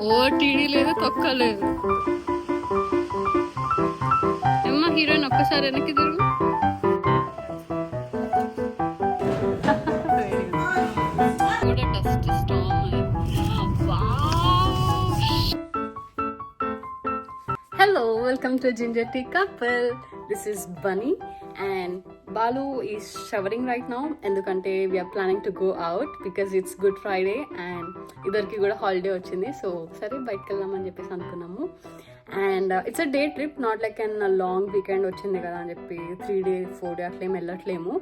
ఓ TD లేదు తొక్క లేదు. ఏమ్మా హీరోయిన్ ఒక్కసారి వెనక్కి తిరుగు. Dust storm. Hello, welcome to ginger tea couple. This is Bunny and Balu is showering right now ఎందుకంటే we are planning to go out because it's Good Friday and ఇద్దరికి కూడా హాలిడే వచ్చింది. సో సరే బయటకు వెళ్దామని చెప్పేసి అనుకున్నాము. And it's a day trip, not like an long weekend వచ్చింది కదా అని చెప్పి 3 day 4 day అట్లా ఏం వెళ్ళట్లేము.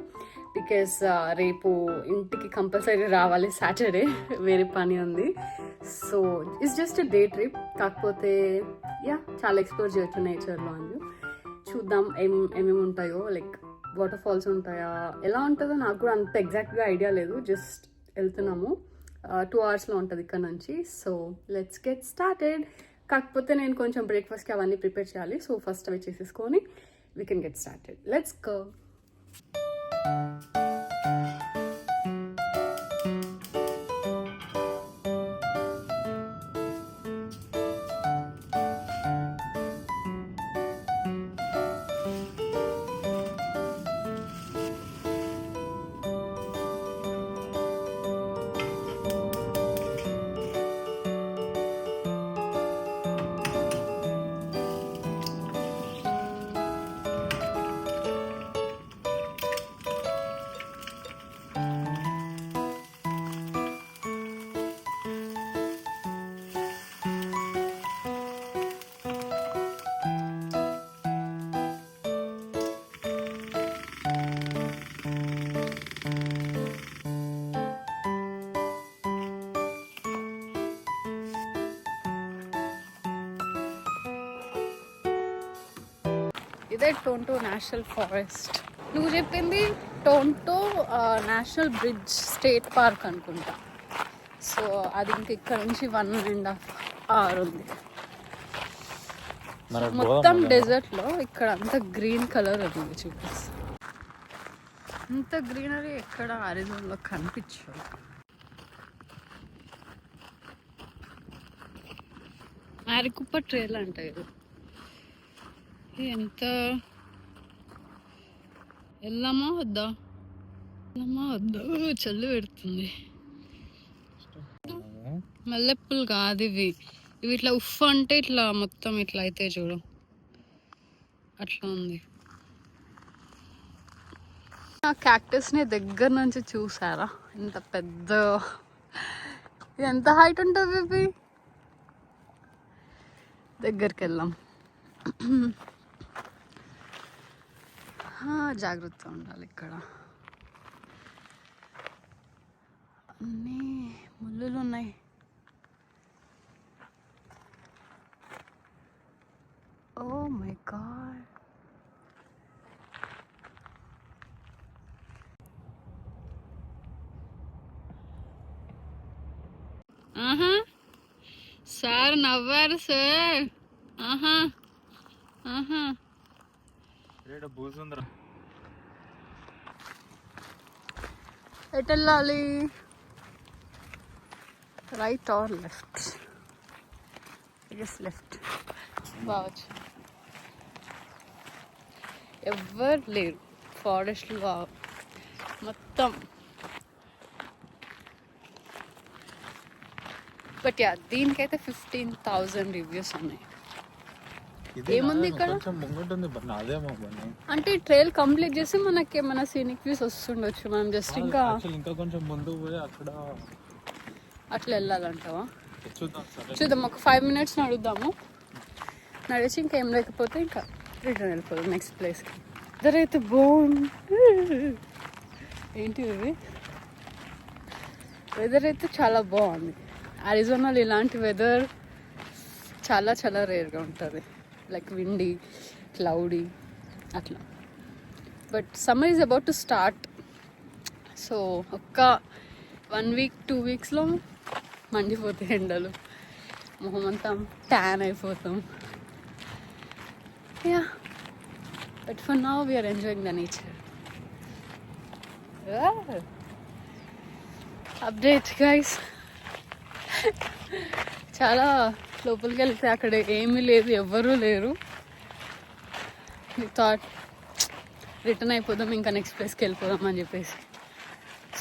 బికాస్ రేపు ఇంటికి కంపల్సరీ రావాలి, సాటర్డే వేరే పని ఉంది. So it's just day trip. కాకపోతే యా చాలా ఎక్స్ప్లోర్ చేయొచ్చు నేచర్లో అని. చూద్దాం ఏమేమి ఉంటాయో, లైక్ వాటర్ ఫాల్స్ ఉంటాయా, ఎలా ఉంటుందో నాకు కూడా అంత ఎగ్జాక్ట్గా ఐడియా లేదు. జస్ట్ వెళ్తున్నాము. 2 hours ఉంటుంది ఇక్కడ నుంచి. So let's get started. కాకపోతే నేను కొంచెం బ్రేక్ఫాస్ట్కి అవన్నీ ప్రిపేర్ చేయాలి. సో ఫస్ట్ అవి చేసేసుకొని we can get started. Let's go. ఇదే టొరంటో నేషనల్ ఫారెస్ట్. నువ్వు చెప్పింది Toronto national bridge state park అనుకుంటా. సో అది ఇంక ఇక్కడ నుంచి 1.5 hours ఉంది. మొత్తం డెజర్ట్లో ఇక్కడ అంతా గ్రీన్ కలర్ ఉంది. చూపిస్తా, అంత గ్రీనరీ ఎక్కడ అరిజోనాలో కనిపించదు. అరికుప్ప ట్రైల్ అంటే ఎంత వెళ్ళామా వద్దా చల్లు పెడుతుంది. మల్లెప్పులు కాదు ఇవి. ఇవి ఇట్లా ఉఫ్ అంటే ఇట్లా మొత్తం ఇట్లా అయితే చూడు, అట్లా ఉంది. ఆ క్యాక్టస్ని దగ్గర నుంచి చూసారా? ఇంత పెద్ద, ఎంత హైట్ ఉంటుంది ఇవి. దగ్గరికి వెళ్దాం. జాగ్రత్తగా ఉండాలి. ఇక్కడ అన్నీ ముళ్ళులు ఉన్నాయి. Oh my god. ఆహా సార్ నవ్వారు సార్. ఆహా ఆహా. ఎటు వెళ్ళాలి? Right or left? లెఫ్ట్. బావచ్చు. ఎవ్వరు లేరు ఫారెస్ట్లో మొత్తం. బట్ యా, దీనికైతే 15,000 రివ్యూస్ ఉన్నాయి. ఏముంది ఇక్కడ అంటే ట్రైల్ కంప్లీట్ చేసి మనకి ఏమైనా సీనిక్ వ్యూస్ వస్తుండొచ్చు. మనం జస్ట్ ఇంకా కొంచెం ముందు పోయి అక్కడ అట్లా వెళ్ళాలంటావా? చూద్దాం, ఒక 5 minutes నడుద్దాము. నడిచి ఇంకేం లేకపోతే ఇంకా రిటర్న్ వెళ్ళిపోదాం నెక్స్ట్ ప్లేస్కి. వెదర్ అయితే బాగుంది. ఏంటి ఇది? వెదర్ అయితే చాలా బాగుంది. అరిజోనాలో ఇలాంటి వెదర్ చాలా చాలా రేర్గా ఉంటుంది. లైక్ విండీ, క్లౌడీ అట్లా. But summer is about to start. So ఒక్క 1 week 2 weeksలో మండిపోతాయి ఎండలు. మొహం అంతా ట్యాన్ అయిపోతాం. Yeah, but for now we're enjoying the nature. Update guys. చాలా లోపలికి వెళ్తే అక్కడ ఏమీ లేదు, ఎవ్వరూ లేరు. థాట్ రిటర్న్ అయిపోదాం, ఇంకా నెక్స్ట్ ప్లేస్కి వెళ్ళిపోదాం అని చెప్పేసి.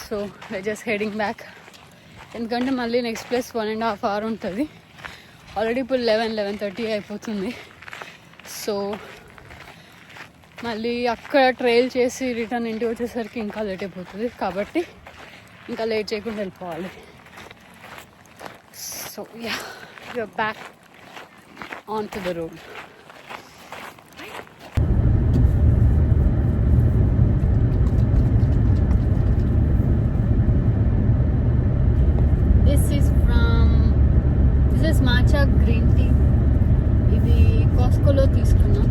సో జస్ట్ హెడింగ్ బ్యాక్, ఎందుకంటే మళ్ళీ నెక్స్ట్ ప్లేస్ 1.5 hours ఉంటుంది. ఆల్రెడీ ఇప్పుడు 11:30 అయిపోతుంది. సో మళ్ళీ అక్కడ ట్రైల్ చేసి రిటర్న్ ఇంటికి వచ్చేసరికి ఇంకా లేట్ అయిపోతుంది. కాబట్టి ఇంకా లేట్ చేయకుండా వెళ్ళిపోవాలి. So yeah, you're back on to the road. This is matcha green tea. ఇది కాస్కోలో తీసుకున్నాం.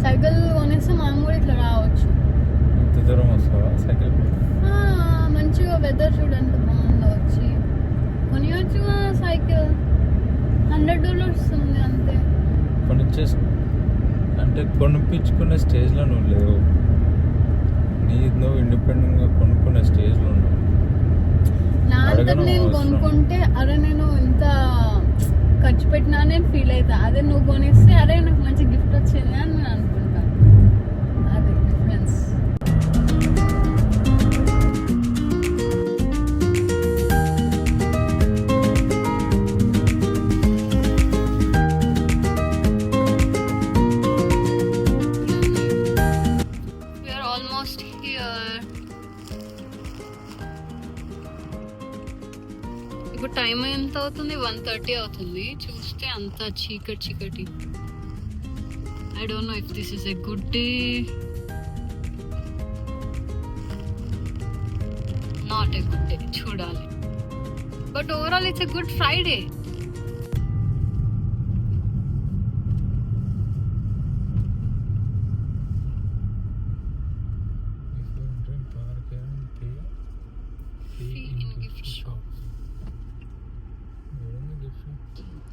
సైకిల్ కొనేస్తే మనం కూడా ఇట్లా రావచ్చు. ఎంత దూరం వస్తావా సైకిల్? మంచిగా వెదర్ చూడండి, బాగుంది. వచ్చి కొనియచ్చు సైకిల్. $100 ఉంది అంతే. కొనిచ్చేసి అంటే కొనిపించుకునే స్టేజ్లో నువ్వు లేవు. నువ్వు ఇండిపెండెంట్గా కొనుక్కునే స్టేజ్లో ఉన్నావు. నా అంతా నేను కొనుక్కుంటే అరే నేను ఇంత ఖర్చు పెట్టినా నేను ఫీల్ అవుతా. అదే నువ్వు కొనిస్తే అరే నాకు మంచి గిఫ్ట్ వచ్చింది అని నేను అనుకుంటాను. అదే డిఫరెన్స్. ఇప్పుడు టైం ఎంత అవుతుంది? 1:30 అవుతుంది. చూస్తే అంత చీకటి. I don't know if this is a good day, not a good day, చూడాలి. But overall it's a good Friday.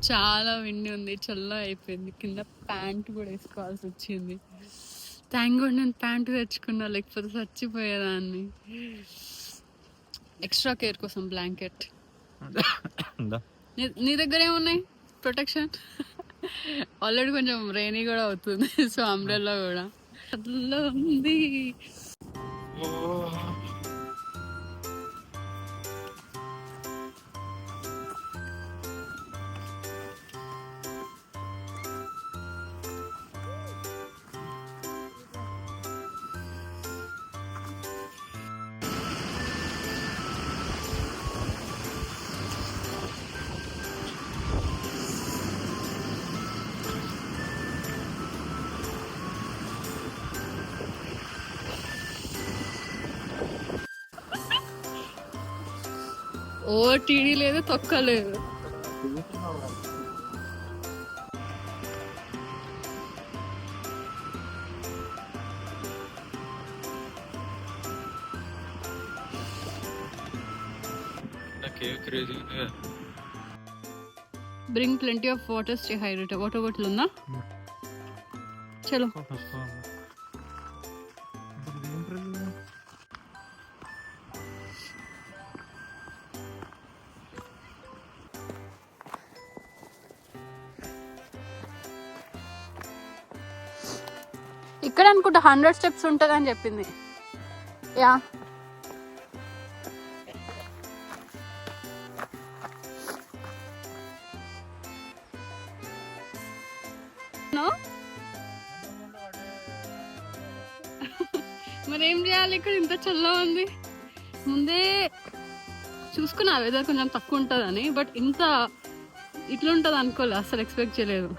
చాలా విండి ఉంది, చల్ల అయిపోయింది. కింద ప్యాంట్ కూడా వేసుకోవాల్సి వచ్చింది. థ్యాంక్ గాడ్ నేను ప్యాంట్ తెచ్చుకున్నా, లేకపోతే చచ్చిపోయేదాన్ని. ఎక్స్ట్రా కేర్ కోసం బ్లాంకెట్. నీ దగ్గర ఏమున్నాయి ప్రొటెక్షన్? ఆల్రెడీ కొంచెం రైనీ కూడా అవుతుంది, సో అంబ్రెల్లా కూడా అందులో ఉంది. ఓ టీడీ లేదు, తొక్క లేదు. Bring plenty of water, stay hydrated. Water bottle ఉందా? చలో. ఇక్కడ అనుకుంటా 100 steps ఉంటుందని చెప్పింది. యా మరి ఏం చేయాలి? ఇక్కడ ఇంత చల్లగా ఉంది. ముందే చూసుకున్నా వెదర్ కొంచెం తక్కువ ఉంటుందని, బట్ ఇంత ఇట్లా ఉంటుంది అనుకోలే, అసలు ఎక్స్పెక్ట్ చేయలేదు.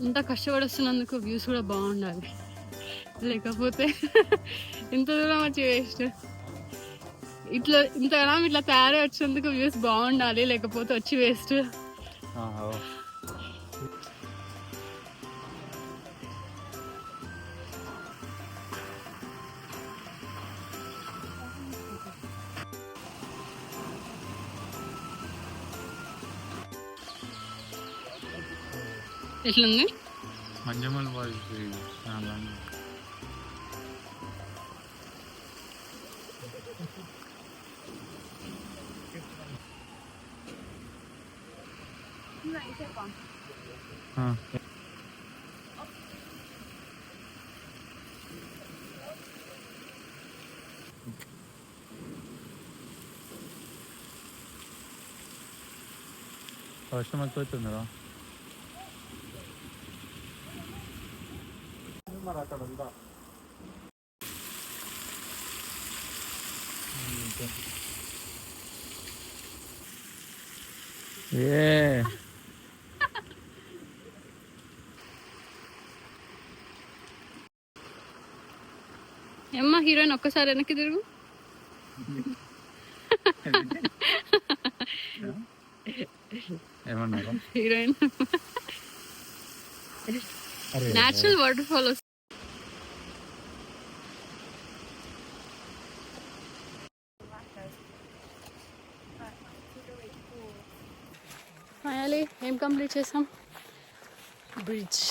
ఇంత కష్టపడి వస్తున్నందుకు వ్యూస్ కూడా బాగుండాలి, లేకపోతే ఇంత దూరం వచ్చి వేస్ట్. ఇంతగానం ఇట్లా తయారై వచ్చేందుకు వ్యూస్ బాగుండాలి, లేకపోతే వచ్చి వేస్ట్. ఎట్లుంది? మంజమల్ వాయిస్ చాలా వర్షం ఎక్కువైతుందిరా. మరి అక్కడ ఉందా? ఏ ఏమ్మా హీరోయిన్ ఒక్కసారి వెనక్కి తిరుగు. ఏమన్నారా? హీరోయిన్ న్యాచురల్ వాటర్ ఫాల్ వస్తుంది. ఫైనలీ ఏం కంప్లీట్ చేసాం? బ్రిడ్జ్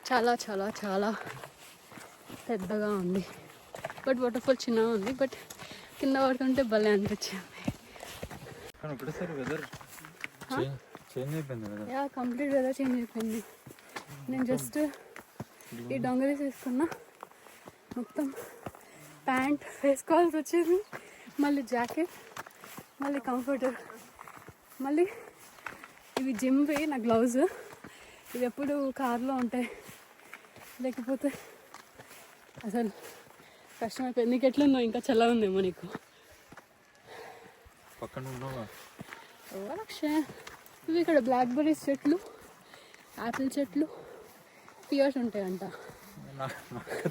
చాలా చాలా చాలా పెద్దగా ఉంది, బట్ వాటర్ ఫాల్ చిన్నగా ఉంది. బట్ కింద పడుతుంటే భలే అనిపించింది. కానీ ఒకటేసారి వెదర్ చేంజ్ అయిపోయింది కదా. యా కంప్లీట్ వెదర్ చేంజ్ అయిపోయింది. నేను జస్ట్ ఈ డొంగరీ తీసుకున్నా, మొత్తం ప్యాంట్ వేసుకోవాల్సి వచ్చింది, మళ్ళీ జాకెట్, మళ్ళీ కంఫర్టర్, మళ్ళీ ఇవి జిమ్వి నా గ్లౌజ్. ఇవి ఎప్పుడు కార్లో ఉంటాయి, లేకపోతే అసలు కష్టమైపోయింది. నీకు ఎట్లుందో? ఇంకా చల్ల ఉందేమో నీకు? పక్కన ఉన్నావా? ఇవి ఇక్కడ బ్లాక్బెర్రీస్ చెట్లు, యాపిల్ చెట్లు, పియర్స్ ఉంటాయంట.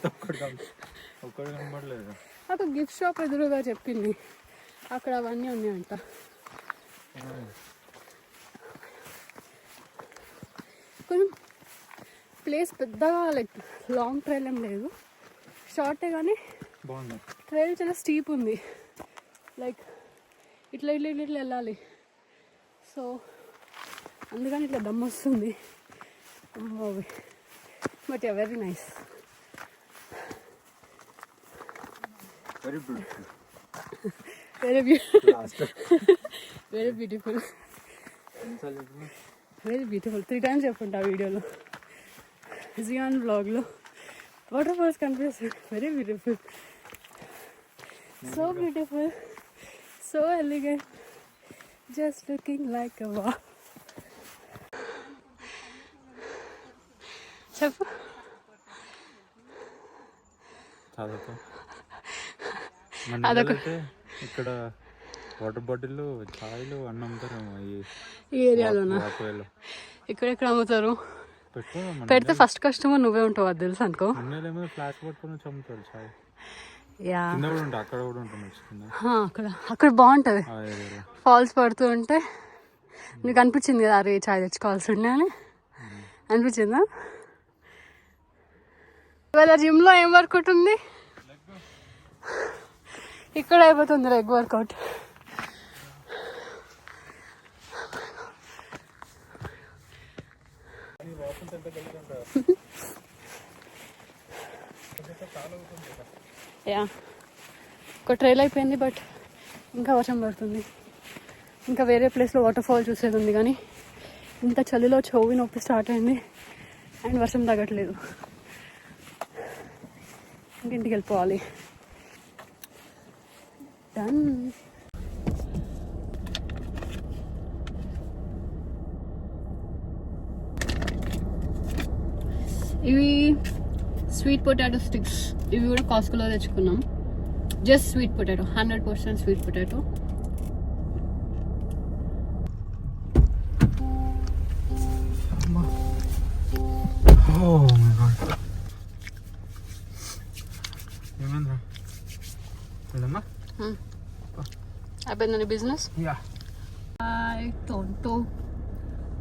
ఒక్కడు కనబడలేదు. నాకు గిఫ్ట్ షాప్ ఎదురుగా చెప్పింది, అక్కడ అవన్నీ ఉన్నాయంట. కొంచెం ప్లేస్ పెద్దగా లైక్ లాంగ్ ట్రైల్ ఏం లేదు, షార్టే కానీ బాగుంది. ట్రైల్ చాలా స్టీప్ ఉంది, లైక్ ఇట్లా ఇట్లా ఇట్లా ఇట్లా వెళ్ళాలి. సో అందుకని ఇట్లా దమ్ వస్తుంది. But very nice, very beautiful, very beautiful, very beautiful, very beautiful. 3 times చెప్పుంటా వీడియోలో, జియాన్ బ్లాగ్లో. వాటర్ ఫాల్స్ కనిపిస్తుంది, very beautiful, so beautiful, so elegant, just looking like a వా. చెప్పు. చదువుకో. అదొకటి ఇక్కడ వాటర్ బాటిల్, ఛాయలు, అన్నం అమ్ముతారు ఈ ఏరియాలోనా? ఇక్కడెక్కడ అమ్ముతారు? పెడితే ఫస్ట్ కస్టమర్ నువ్వే ఉంటావు, అది తెలుసు అనుకో. ఫ్లాష్ పట్టుకొని అమ్ముతారు ఛాయ్. యా అక్కడ కూడా ఉంటుంది. అక్కడ బాగుంటుంది, ఫాల్స్ పడుతూ ఉంటే. నీకు అనిపించింది కదా అరే చాయ్ తెచ్చుకోవాల్సి ఉండే అని అనిపించిందా? ఇవాళ జిమ్లో ఏం వర్కౌట్ ఉంది? ఇక్కడ అయిపోతుంది లెగ్ వర్కౌట్. యా ఒక ట్రైల్ అయిపోయింది, బట్ ఇంకా వర్షం పడుతుంది. ఇంకా వేరే ప్లేస్లో వాటర్ ఫాల్ చూసేది ఉంది, కానీ ఇంత చలిలో చెవి నొప్పి స్టార్ట్ అయింది అండ్ వర్షం తగ్గట్లేదు. ఇంటికి వెళ్ళిపోవాలి. డన్. ఇవి స్వీట్ పొటాటో స్టిక్స్, ఇవి కూడా కాస్కోలో తెచ్చుకున్నాం. Just sweet potato, 100% sweet potato. అయిపోయిందండి బిజినెస్. టోంటో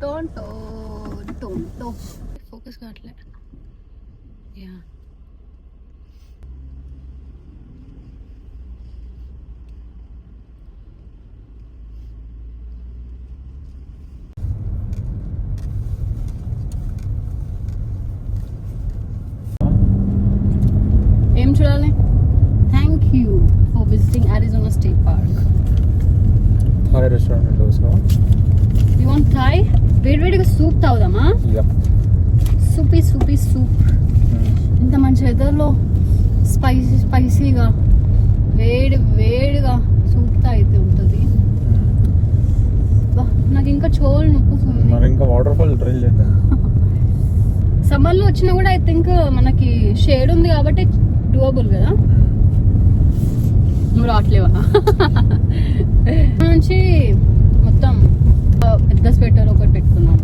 టోంటో టోంటో ఫోకస్ కావట్లే. యా చూడాలి. Thank you for visiting Arizona State Park. Thai restaurant dosa. You want Thai? వేడివేడిగా సూప్ తాగుదామా? Soupy soup. ఇంత మంచి వెదర్లో స్పైసీగా వేడిగా సూప్ తాగితే ఉంటుంది. నాకు ఇంకా చోలు నొప్పుతుంది. మరి ఇంకా వాటర్ ఫాల్ ట్రై చేద్దాం. సమ్మర్లో వచ్చినా కూడా ఐ థింక్ మనకి షేడ్ ఉంది కాబట్టి డూయబుల్ కదా. నువ్వు రావట్లేవా? నుంచి మొత్తం పెద్ద స్వెటర్ ఒకటి పెట్టుకున్నాము.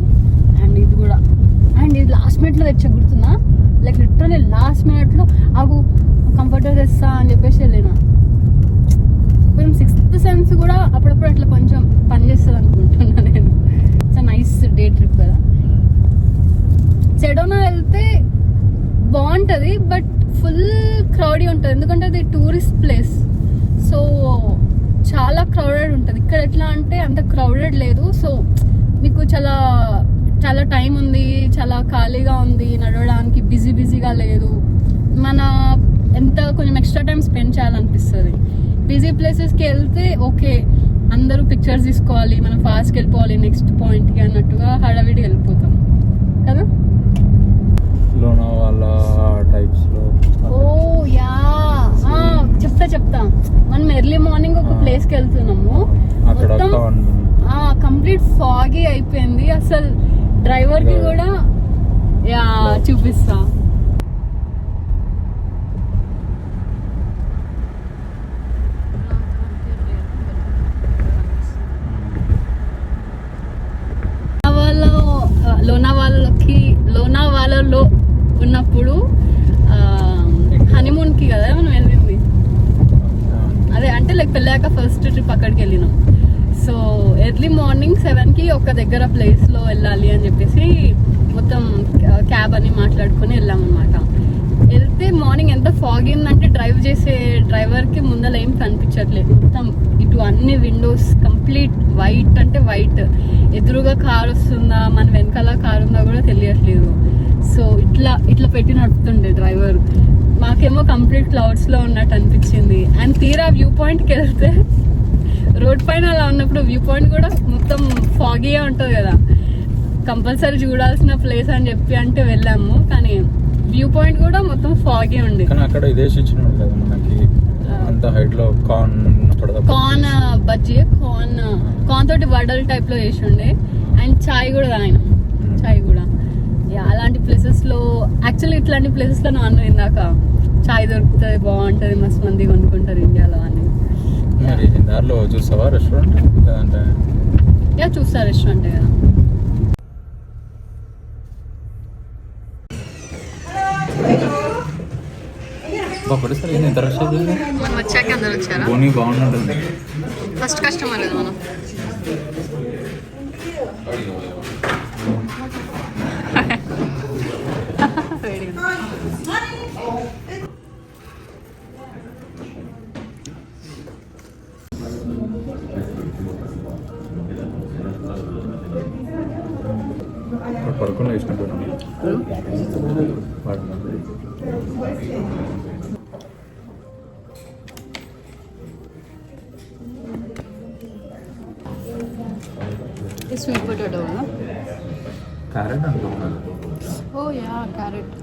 అండ్ ఇది లాస్ట్ మినిట్లో తెచ్చా, గుర్తుందా? లైక్ లిటరల్లీ లాస్ట్ మినిట్లో ఆగు కంఫర్టర్ తెస్తా అని చెప్పేసి వెళ్ళినా. కొంచెం సిక్స్త్ సెన్స్ కూడా అప్పుడప్పుడు అట్లా కొంచెం పనిచేస్తుంది అనుకుంటున్నా నేను. ఇట్స్ నైస్ డే ట్రిప్ కదా. సెడోనా వెళ్తే బాగుంటుంది, బట్ ఫుల్ క్రౌడీ ఉంటుంది. ఎందుకంటే అది టూరిస్ట్ ప్లేస్, సో చాలా క్రౌడెడ్ ఉంటుంది. ఇక్కడ ఎట్లా అంటే అంత క్రౌడెడ్ లేదు. సో మీకు చాలా టైం ఉంది, చాలా ఖాళీగా ఉంది నడవడానికి, బిజీగా లేదు. మన ఎంత కొంచెం ఎక్స్ట్రా టైం స్పెండ్ చేయాలనిపిస్తుంది. బిజీ ప్లేసెస్కి వెళ్తే ఓకే, అందరూ పిక్చర్స్ తీసుకోవాలి, మనం ఫాస్ట్కి వెళ్ళిపోవాలి నెక్స్ట్ పాయింట్కి అన్నట్టుగా హడావిడిగా వెళ్ళిపోతాం కదా. లోనావాలా టైప్స్ లో. ఓ యా, చెప్తా. మనం ఎర్లీ మార్నింగ్ ఒక ప్లేస్కి వెళ్తున్నాము. మొత్తం కంప్లీట్ ఫాగీ అయిపోయింది. అసలు డ్రైవర్ కి కూడా యా చూపిస్తా. లోనావాలలో ఉన్నప్పుడు హనీమూన్కి కదా మనం వెళ్ళింది. అదే అంటే లైక్ పెళ్ళాక ఫస్ట్ ట్రిప్ అక్కడికి వెళ్ళినాం. సో ఎర్లీ మార్నింగ్ 7కి ఒక దగ్గర ప్లేస్లో వెళ్ళాలి అని చెప్పేసి మొత్తం క్యాబ్ అని మాట్లాడుకొని వెళ్ళామన్నమాట. వెళ్తే మార్నింగ్ ఎంత ఫాగ్ ఉందంటే డ్రైవ్ చేసే డ్రైవర్కి ముందర ఏం కనిపించట్లేదు. మొత్తం ఇటు అన్ని విండోస్ కంప్లీట్ వైట్ అంటే వైట్. ఎదురుగా కార్ వస్తుందా, మన వెనకాల కార్ ఉందా కూడా తెలియట్లేదు. సో ఇట్లా పెట్టి నడుపుతుండే డ్రైవర్. మాకేమో కంప్లీట్ క్లౌడ్స్లో ఉన్నట్టు అనిపించింది. అండ్ తీరా వ్యూ పాయింట్కి వెళ్తే రోడ్ పైన అలా ఉన్నప్పుడు వ్యూ పాయింట్ కూడా మొత్తం ఫాగీగా ఉంటుంది కదా. కంపల్సరీ చూడాల్సిన ప్లేస్ అని చెప్పి అంటే వెళ్ళాము, కానీ వ్యూ పాయింట్ కూడా మొత్తం ఫాగీ ఉంది. కానీ అక్కడ ఇదేసి ఇచ్చినాడు కదా మనకి, అంత హైట్ లో కార్న్ బజ్జీ, కార్న్ తోటి వడల్ టైప్ లో చేసి ఉండే. అండ్ చాయ్ కూడా తాగినాం. చాయ్ కూడా అలాంటి ప్లేసెస్ లో, యాక్చువల్లీ ఇట్లాంటి ప్లేసెస్ లో నాన్న ఇందాక చాయ్ దొరుకుతుంది, బాగుంటది, మస్తు మంది కొనుక్కుంటారు ఇండియాలో అని. మరి దారిలో చూస్తావా రెస్టారెంట్? లేదంటే చూస్తా రెస్టారెంట్ కదా. మనం వచ్చాక అందరు వచ్చారా? బాగుంటుంది. ఫస్ట్ కస్టమర్ కదా మనం. పడుకున్న ఇష్టం స్వీట్ పొటాటో క్యారెట్ అనుకుంటున్నాను. ఓ యా, క్యారెట్.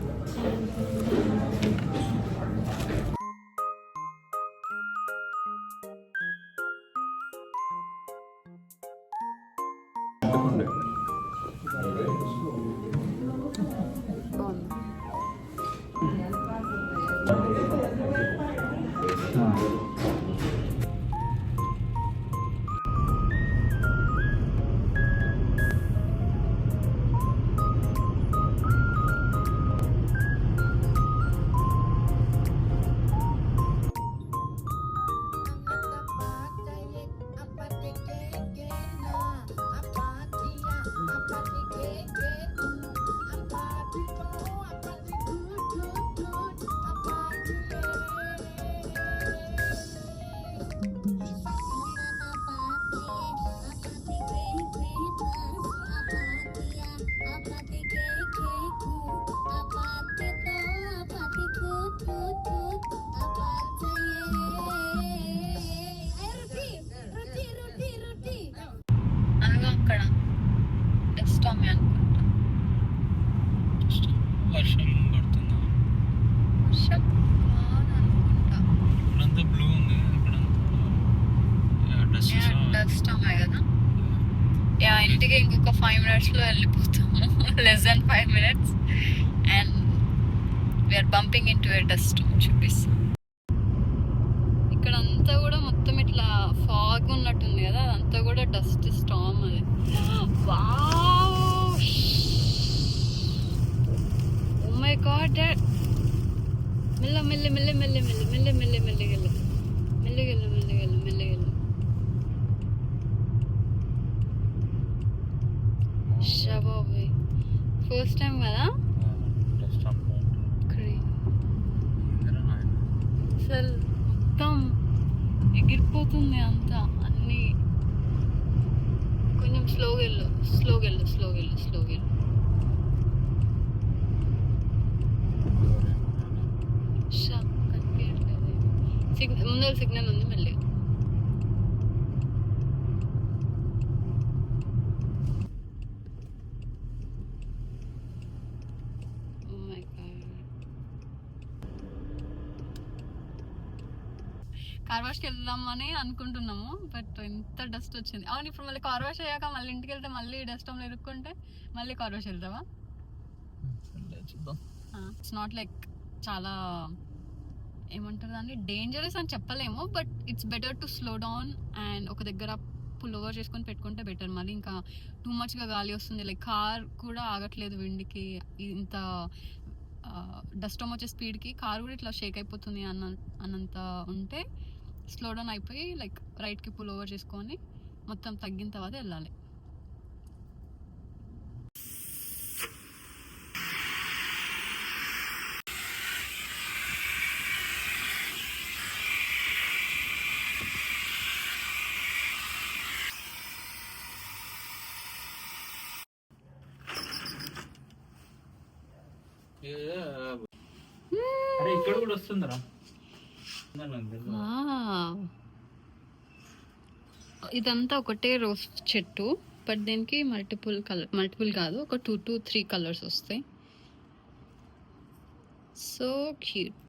యా ఇంటికి ఇంకొక 5 minutesలో వెళ్ళిపోతాము. Less than 5 minutes and we're bumping into a dust చూపిస్తాం. ఇక్కడ అంతా కూడా మొత్తం ఇట్లా ఫాగ్ ఉన్నట్టుంది కదా, అదంతా కూడా డస్ట్ స్టామ్. అది వావ్, ఓ మై గాడ్. మెల్ల మెల్లి మెల్లి మెల్లి మెల్లి మెల్లి మెల్లి మెల్లిగెళ్ళు మెల్లిగెళ్ళు మెల్లిగెళ్ళు మెల్లిగెళ్ళు. షబాబోయ్, ఫస్ట్ టైం కదా అసలు మొత్తం ఎగిరిపోతుంది అంతా. అన్నీ కొంచెం స్లోగా వెళ్ళు, స్లోగా వెళ్ళు, స్లోగా వెళ్ళు, స్లోగా వెళ్ళు. కనిపించట్లేదు, ముందర సిగ్నల్ ఉంది, మళ్ళీ కార్ వాష్కి వెళ్దామని అనుకుంటున్నాము, బట్ ఎంత డస్ట్ వచ్చింది. అవును, ఇప్పుడు మళ్ళీ కార్ వాష్ అయ్యాక మళ్ళీ ఇంటికి వెళ్తే మళ్ళీ డస్ట్ లో ఇరుక్కుంటే మళ్ళీ కార్ వాష్ వెళ్తావా? ఇట్స్ నాట్ లైక్ చాలా ఏమంటారు దాన్ని, డేంజరస్ అని చెప్పలేము, but it's better to slow down and ఒక దగ్గర పుల్ ఓవర్ చేసుకొని పెట్టుకుంటే బెటర్. మళ్ళీ ఇంకా టూ మచ్గా గాలి వస్తుంది, లైక్ కార్ కూడా ఆగట్లేదు విండ్కి. ఇంత డస్ట్ వచ్చే స్పీడ్కి కార్ కూడా ఇట్లా షేక్ అయిపోతుంది అన్నంత ఉంటే స్లో డౌన్ అయిపోయి లైక్ రైట్కి పుల్ ఓవర్ చేసుకొని మొత్తం తగ్గిన తర్వాత వెళ్ళాలి. ఇక్కడ కూడా వస్తుందిరా. ఇదంతా ఒకటే రోజ్ చెట్టు, బట్ దీనికి మల్టిపుల్ కాదు, ఒక 2 to 3 కలర్స్ వస్తాయి. So cute.